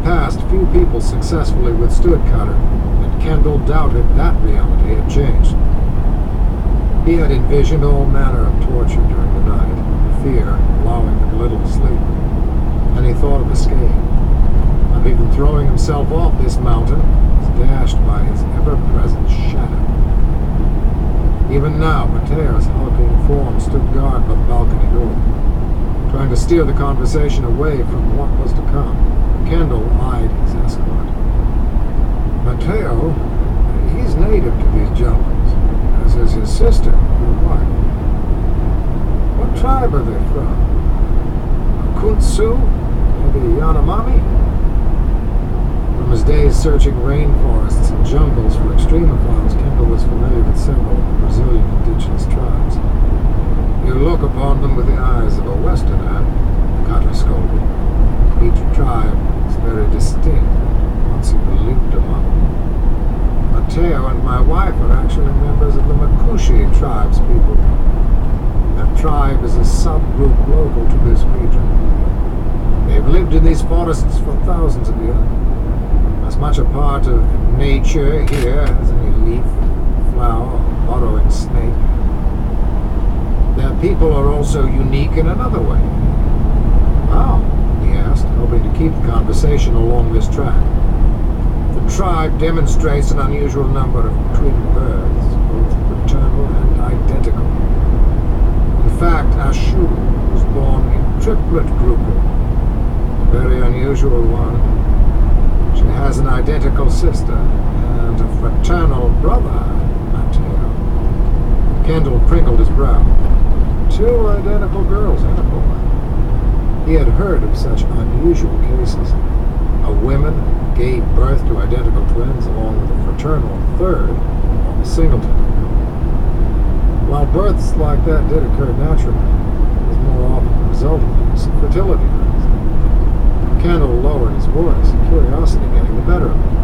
past, few people successfully withstood Cutter, and Kendall doubted that reality had changed. He had envisioned all manner of torture during the night, fear allowing him little sleep, and he thought of escape, of even throwing himself off this mountain, dashed by his ever-present shadow. Even now, Mateo's hulking form stood guard by the balcony door, trying to steer the conversation away from what was to come. Kendall eyed his escort. Mateo, he's native to these jungles, as is his sister, your wife. What tribe are they from? Kuntsu? Maybe Yanomami? From his days searching rainforests and jungles for extremophiles, Kendall was familiar with several Brazilian indigenous tribes. You look upon them with the eyes of a Westerner, Cutter scolded. Each tribe is very distinct once you've lived among them. Mateo and my wife are actually members of the Makushi tribe's people. That tribe is a subgroup local to this region. They've lived in these forests for thousands of years. As much a part of nature here as any leaf, flower, or burrowing snake. Their people are also unique in another way. How? He asked, hoping to keep the conversation along this track. The tribe demonstrates an unusual number of twin births, both paternal and identical. In fact, Ashu was born in triplet grouping, a very unusual one. She has an identical sister and a fraternal brother, Mateo. Kendall crinkled his brow. 2 identical girls and a boy. He had heard of such unusual cases. A woman gave birth to identical twins along with a fraternal third on a singleton. While births like that did occur naturally, it was more often the result of fertility drugs. Kendall lowered his voice, curiosity getting the better of him.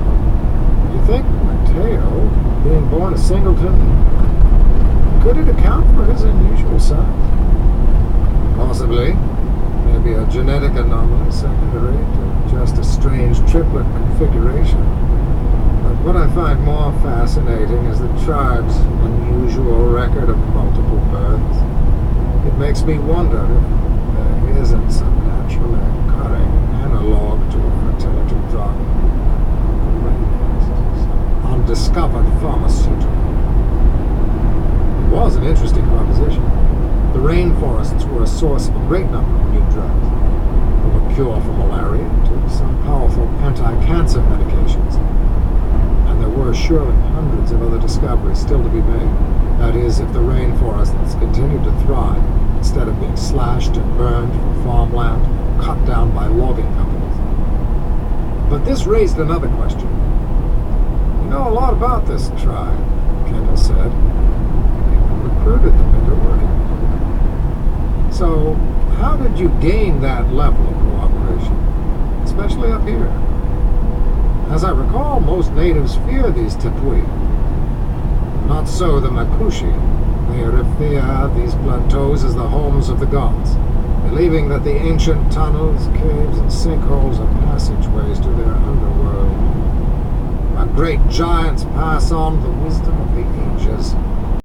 Do you think Mateo, being born a singleton, could it account for his unusual size? Possibly. Maybe a genetic anomaly secondary to just a strange triplet configuration. But what I find more fascinating is the tribe's unusual record of multiple births. It makes me wonder if there isn't some naturally occurring analog to a fertility drug. Undiscovered pharmaceutical. It was an interesting proposition. The rainforests were a source of a great number of new drugs, from a cure for malaria to some powerful anti-cancer medications. And there were surely hundreds of other discoveries still to be made. That is, if the rainforests continued to thrive, instead of being slashed and burned for farmland, cut down by logging companies. But this raised another question. You know a lot about this tribe, Kendall said. You recruited them into working. So, how did you gain that level of cooperation, especially up here? As I recall, most natives fear these Tepui. Not so the Makushi. They revere these plateaus as the homes of the gods, believing that the ancient tunnels, caves, and sinkholes are passageways to their underworld. Our great giants pass on the wisdom of the ages